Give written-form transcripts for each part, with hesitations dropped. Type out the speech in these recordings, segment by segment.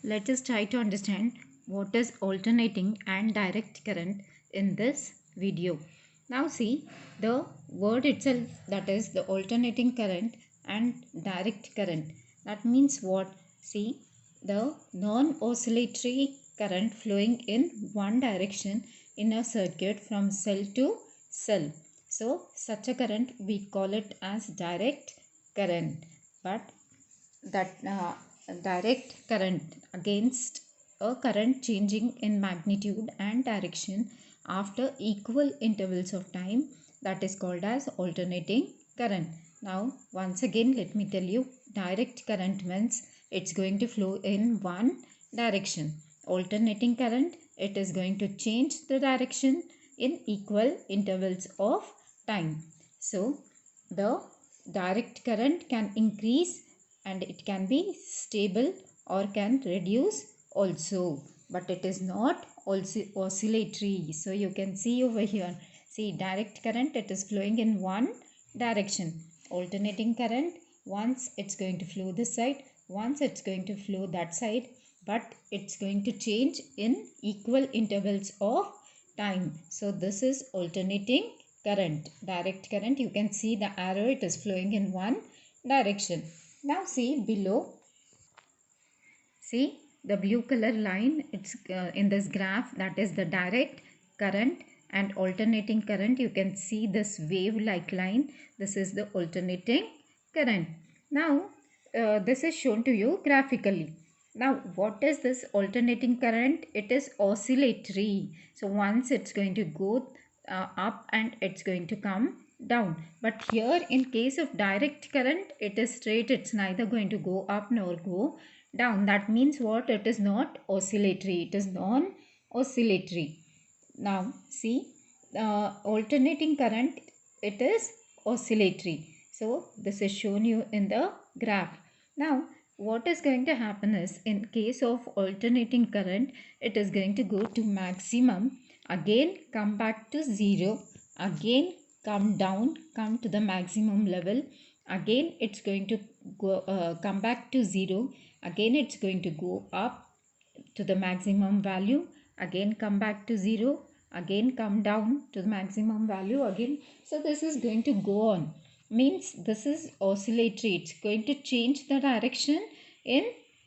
let us try to understand what is alternating and direct current in this video. Now see the word itself, that is the alternating current and direct current. That means what? See, the non-oscillatory current flowing in one direction in a circuit from cell to cell. So such a current we call it as direct current. But that direct current against a current changing in magnitude and direction after equal intervals of time, that is called as alternating current. Now once again let me tell you, direct current means it's going to flow in one direction. Alternating current, it is going to change the direction in equal intervals of time. So the direct current can increase and it can be stable or can reduce also, but it is not also oscillatory. So you can see over here, see direct current, it is flowing in one direction. Alternating current, once it's going to flow this side, once it's going to flow that side, but it's going to change in equal intervals of time. So this is alternating current. Direct current, you can see the arrow, it is flowing in one direction. Now see below, see the blue color line, it's in this graph, that is the direct current and alternating current. You can see this wave like line, this is the alternating current. Now this is shown to you graphically. Now what is this alternating current? It is oscillatory. So once it's going to go up and it's going to come down. But here in case of direct current, it is straight, it's neither going to go up nor go down. That means what? It is not oscillatory, it is non-oscillatory. Now see, alternating current, it is oscillatory. So this is shown you in the graph. Now what is going to happen is, in case of alternating current, it is going to go to maximum, again come back to zero, again come down, come to the maximum level, again it's going to go come back to zero, again it's going to go up to the maximum value, again come back to zero, again come down to the maximum value again. So this is going to go on, means this is oscillatory, it's going to change the direction in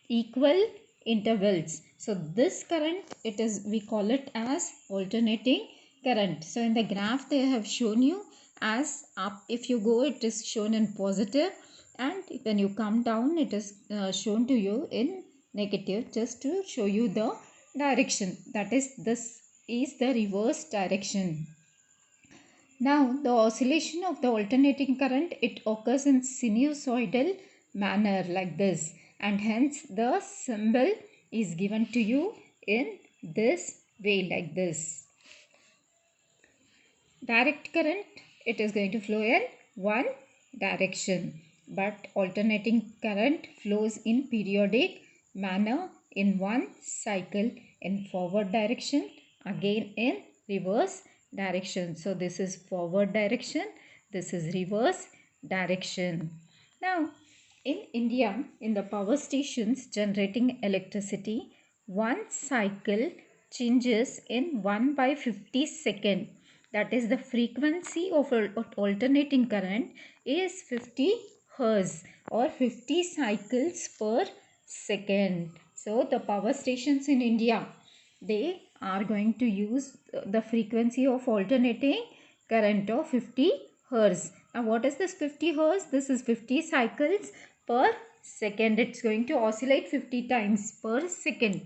equal intervals. So this current, it is, we call it as alternating current. So in the graph they have shown you as up, if you go it is shown in positive, and when you come down it is shown to you in negative, just to show you the direction, that is, this is the reverse direction. Now the oscillation of the alternating current, it occurs in sinusoidal manner like this, and hence the symbol is given to you in this way like this. Direct current, it is going to flow in one direction, but alternating current flows in periodic manner in one cycle, in forward direction, again in reverse direction. So this is forward direction, this is reverse direction. Now in India, in the power stations generating electricity, one cycle changes in 1/50 second. That is, the frequency of alternating current is 50 Hz or 50 cycles per second. So the power stations in India, they are going to use the frequency of alternating current of 50 Hz. Now what is this 50 Hz? This is 50 cycles per second. It's going to oscillate 50 times per second.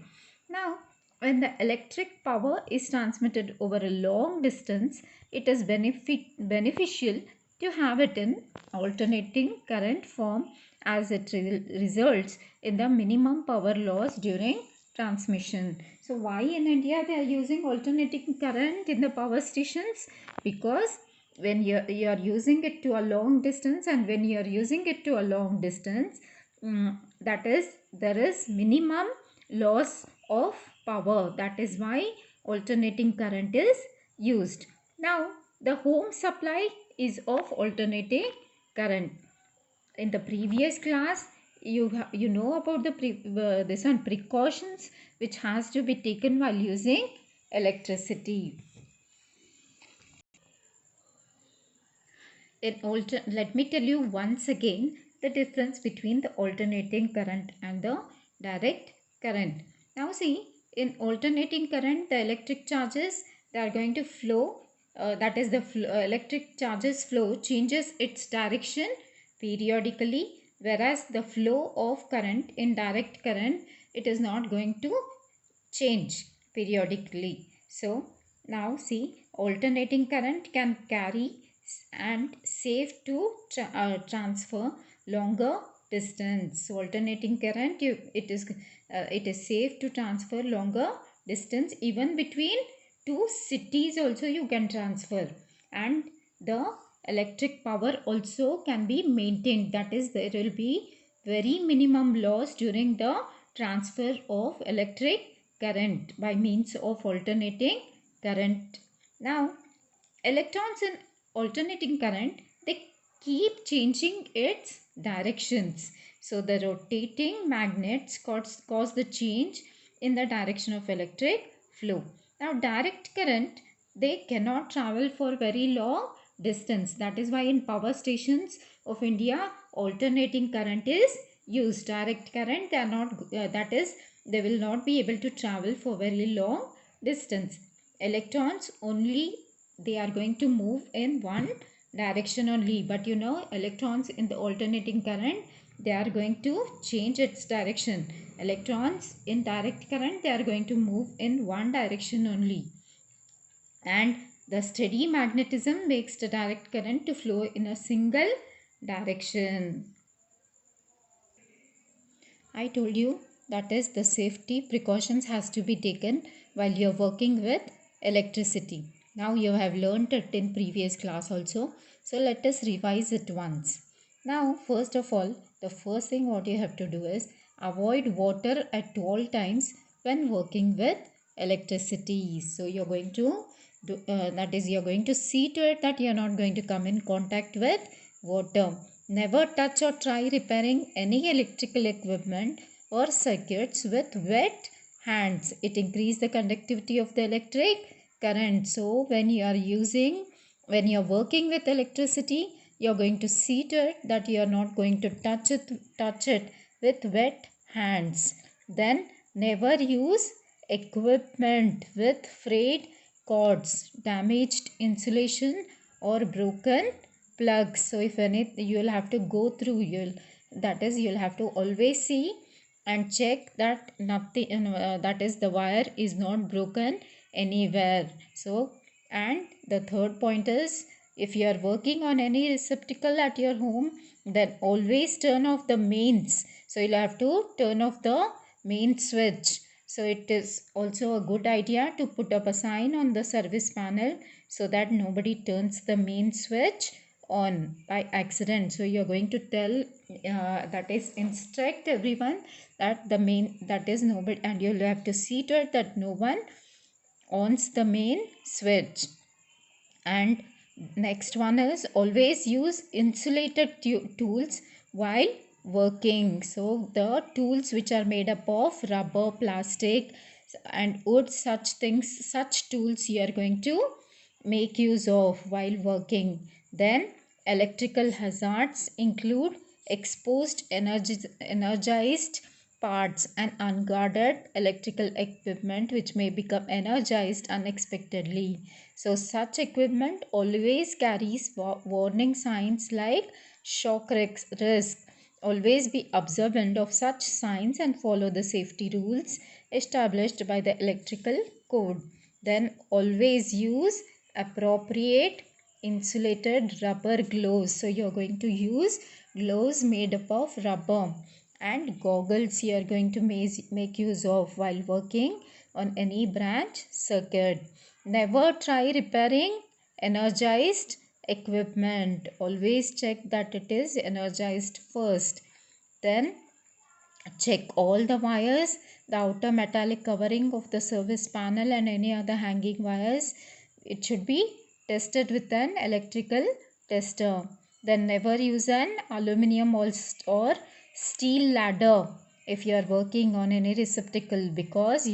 Now when the electric power is transmitted over a long distance, it is beneficial to have it in alternating current form, as it results in the minimum power loss during transmission. So why in India they are using alternating current in the power stations? Because when you are using it to a long distance, and when you are using it to a long distance, that is, there is minimum loss of power. That is why alternating current is used. Now the home supply is of alternating current. In the previous class, you know about the this one precautions which has to be taken while using electricity. Let me tell you once again the difference between the alternating current and the direct current. Now see, in alternating current, the electric charges, they are going to flow. That is the electric charges flow changes its direction periodically, whereas the flow of current in direct current, it is not going to change periodically. So now see, alternating current can carry and safe to transfer longer distance. So alternating current, it is safe to transfer longer distance, even between two cities also you can transfer, and the electric power also can be maintained. That is, there will be very minimum loss during the transfer of electric current by means of alternating current. Now electrons in alternating current, they keep changing its directions. So the rotating magnets cause the change in the direction of electric flow. Now direct current, they cannot travel for very long distance. That is why in power stations of India, alternating current is used. Direct current, they are not, that is, they will not be able to travel for very long distance. Electrons only, they are going to move in one direction only, but you know, electrons in the alternating current, they are going to change its direction. Electrons in direct current, they are going to move in one direction only, and the steady magnetism makes the direct current to flow in a single direction. I told you, that is, the safety precautions has to be taken while you are working with electricity. Now you have learnt it in previous class also. So let us revise it once. Now first of all, the first thing what you have to do is avoid water at all times when working with electricity. So you are going to do, that is, you are going to see to it that you are not going to come in contact with water. Never touch or try repairing any electrical equipment or circuits with wet hands. It increases the conductivity of the electric current. So when you are working with electricity, you are going to see to it that you are not going to touch it with wet hands. Then never use equipment with frayed cords, damaged insulation, or broken plugs. So if any, you'll have to go through, you'll have to always see and check that nothing, that is, the wire is not broken anywhere. So, and the third point is, if you are working on any receptacle at your home, then always turn off the mains. So you'll have to turn off the main switch. So it is also a good idea to put up a sign on the service panel so that nobody turns the main switch on by accident. So you're going to tell, that is, instruct everyone that the main, that is, nobody, and you'll have to see to it that no one ons the main switch. And next one is always use insulated tools while working. So the tools which are made up of rubber, plastic and wood, such things, such tools you are going to make use of while working. Then electrical hazards include exposed energized parts and unguarded electrical equipment which may become energized unexpectedly. So such equipment always carries warning signs like shock risk. Always be observant of such signs and follow the safety rules established by the electrical code. Then always use appropriate insulated rubber gloves. So you are going to use gloves made up of rubber, and goggles you are going to make use of while working on any branch circuit. Never try repairing energized equipment. Always check that it is energized first. Then check all the wires, the outer metallic covering of the service panel and any other hanging wires. It should be tested with an electrical tester. Then never use an aluminium or steel ladder if you are working on any receptacle, because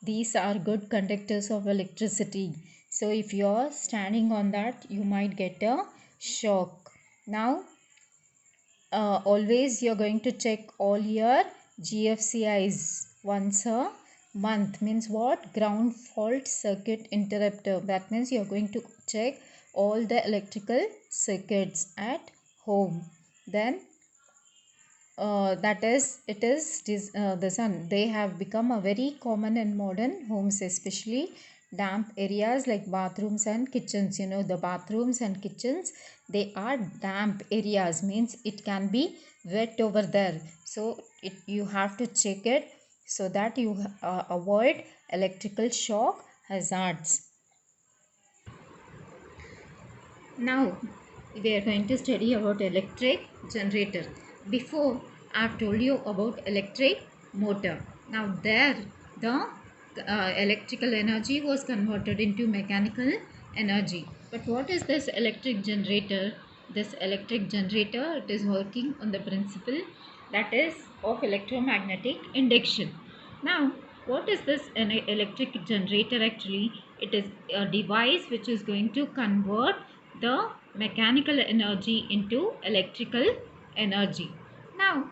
these are good conductors of electricity. So if you are standing on that, you might get a shock. Now always you're going to check all your GFCIs once a month. Means what? Ground fault circuit interrupter. That means you're going to check all the electrical circuits at home. Then that is, it is the sun. They have become a very common in modern homes, especially damp areas like bathrooms and kitchens. The bathrooms and kitchens, they are damp areas, means it can be wet over there. So you have to check it so that you avoid electrical shock hazards. Now we are going to study about electric generator. Before, I have told you about electric motor. Now there the electrical energy was converted into mechanical energy. But what is this electric generator? This electric generator, it is working on the principle that is of electromagnetic induction. Now, what is this an electric generator actually? It is a device which is going to convert the mechanical energy into electrical energy. Now,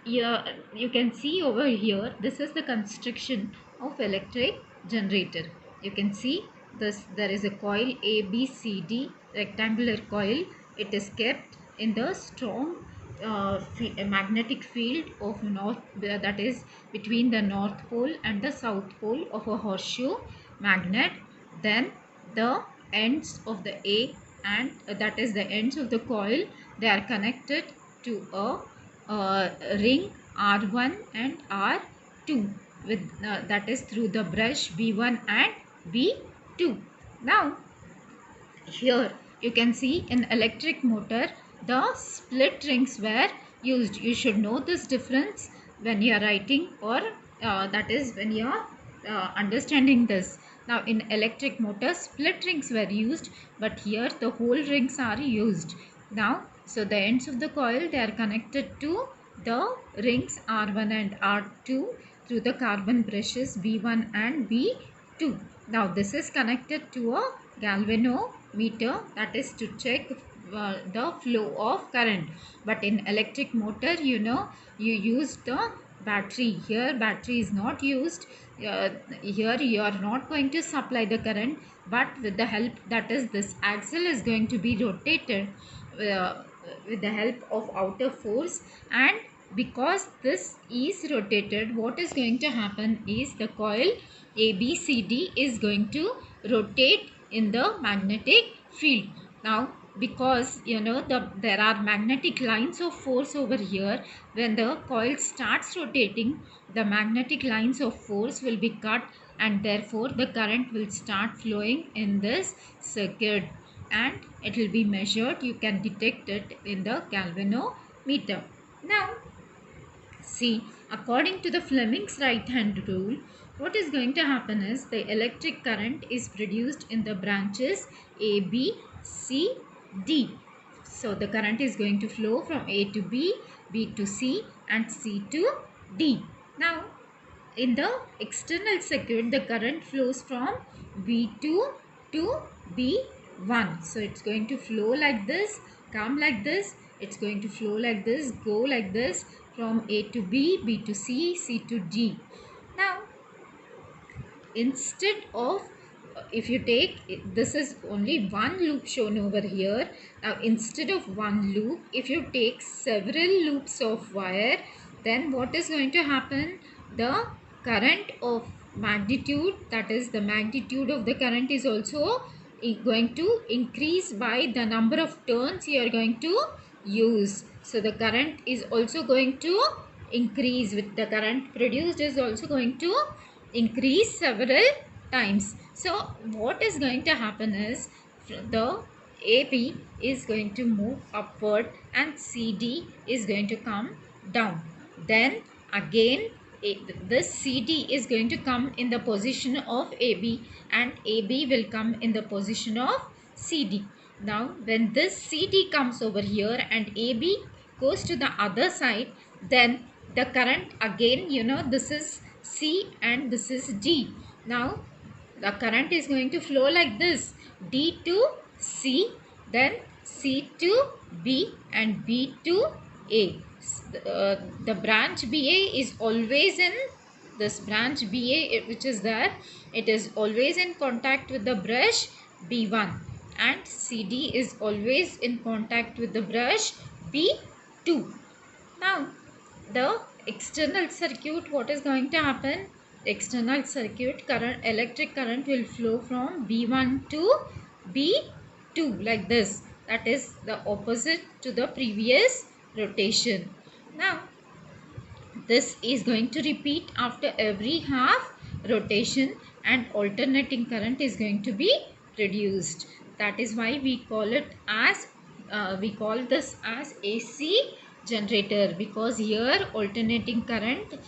you can see over here, this is the construction of electric generator. You can see this, there is a coil ABCD, rectangular coil. It is kept in the strong magnetic field of north, that is between the north pole and the south pole of a horseshoe magnet. Then the ends of the A and that is the ends of the coil, they are connected to a ring R1 and R2 with that is through the brush B1 and B2. Now here you can see in electric motor the split rings were used. You should know this difference when you are writing, or that is when you are understanding this. Now in electric motor split rings were used, but here the whole rings are used. Now so the ends of the coil, they are connected to the rings R1 and R2 through the carbon brushes B1 and B2. Now this is connected to a galvanometer, that is to check the flow of current. But in electric motor, you use the battery. Here battery is not used. Here you are not going to supply the current, but with the help, that is this axle is going to be rotated with the help of outer force. And because this is rotated, what is going to happen is the coil ABCD is going to rotate in the magnetic field. Now because there are magnetic lines of force over here, when the coil starts rotating, the magnetic lines of force will be cut, and therefore the current will start flowing in this circuit, and it will be measured. You can detect it in the galvanometer. Now see, according to the Fleming's right hand rule, what is going to happen is the electric current is produced in the branches A, B, C, D. So the current is going to flow from A to B, B to C, and C to D. Now in the external circuit, the current flows from B2 to B1. So it's going to flow like this, come like this, it's going to flow like this, go like this, from A to B, B to C, C to D. Now instead of, if you take, this is only one loop shown over here. Now instead of one loop, if you take several loops of wire, then what is going to happen? The current of magnitude, that is the magnitude of the current, is also going to increase by the number of turns you are going to use. So the current is also going to increase, with the current produced is also going to increase several times. So what is going to happen is the AB is going to move upward and CD is going to come down. Then again this CD is going to come in the position of AB, and AB will come in the position of CD. Now when this CD comes over here and AB goes to the other side, Then the current again, this is C and this is D. Now the current is going to flow like this: D to C, then C to B and B to A. The branch BA is always in this branch BA, which is there, it is always in contact with the brush B1, and CD is always in contact with the brush B2. Now the external circuit, what is going to happen? External circuit current, electric current will flow from B1 to B2 like this. That is the opposite to the previous rotation. Now this is going to repeat after every half rotation, and alternating current is going to be produced. That is why we call it as we call this as AC generator, because here alternating current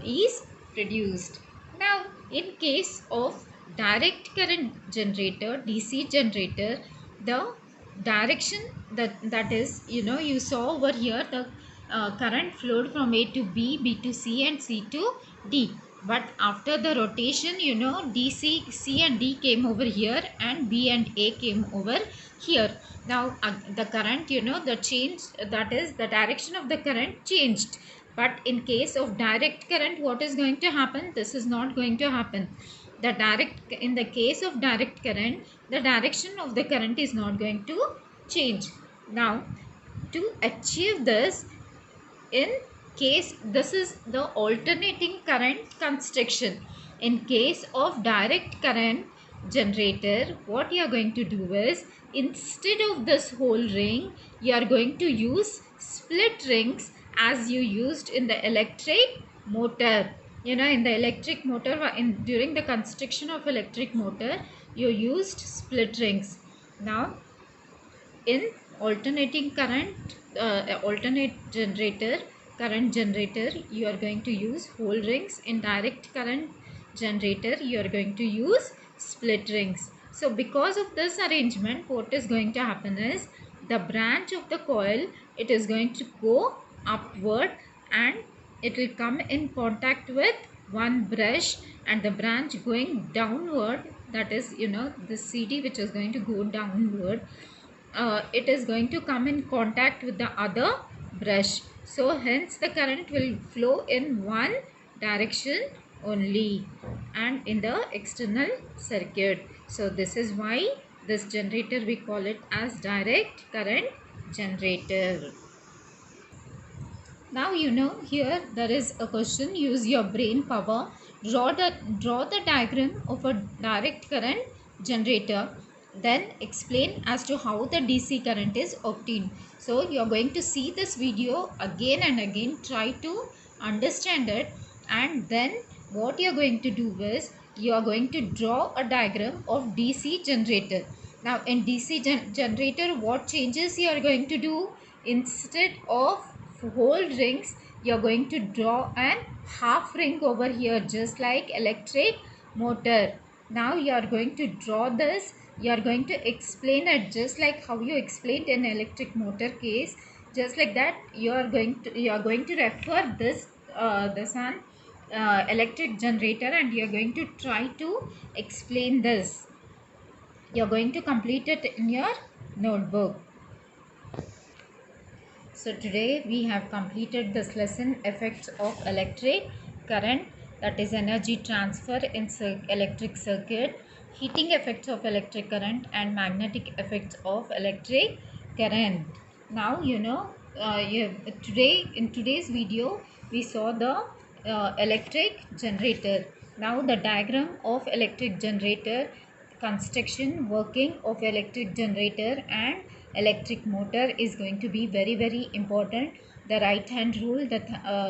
is produced. Now in case of direct current generator, DC generator, the direction that is, you saw over here, the current flowed from A to B, B to C and C to D. But after the rotation, DC, C and D came over here and B and A came over here. Now the current, the change, that is the direction of the current changed. But in case of direct current, what is going to happen? This is not going to happen. In the case of direct current, the direction of the current is not going to change. Now to achieve this, in case, this is the alternating current construction. In case of direct current generator, what you are going to do is, instead of this whole ring, you are going to use split rings as you used in the electric motor. In the electric motor, during the construction of electric motor, you used split rings. Now in alternating current, current generator, you are going to use whole rings. In direct current generator, you are going to use split rings. So because of this arrangement, what is going to happen is, the branch of the coil, it is going to go upward and it will come in contact with one brush, and the branch going downward, that is, the CD which is going to go downward, it is going to come in contact with the other brush. So hence the current will flow in one direction only and in the external circuit. So this is why this generator, we call it as direct current generator. Now here there is a question: use your brain power, draw the diagram of a direct current generator, then explain as to how the DC current is obtained. So you are going to see this video again and again, try to understand it, and then what you are going to do is, you are going to draw a diagram of DC generator. Now in DC generator, what changes you are going to do? Instead of whole rings, you are going to draw an half ring over here, just like electric motor. Now you are going to draw this, you are going to explain it just like how you explained in electric motor case. Just like that, you are going to refer this electric generator, and you are going to try to explain this. You are going to complete it in your notebook. So today we have completed this lesson, effects of electric current, that is energy transfer in electric circuit, heating effects of electric current and magnetic effects of electric current. Now in today's video we saw the electric generator. Now the diagram of electric generator, construction, working of electric generator and electric motor is going to be very important. The right hand rule, the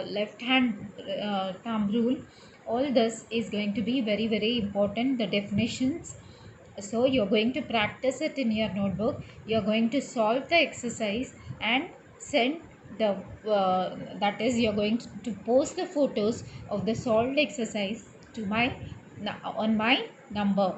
left hand thumb rule, all this is going to be very important. The definitions, so you're going to practice it in your notebook. You're going to solve the exercise and send the that is, you're going to post the photos of the solved exercise to my on my number.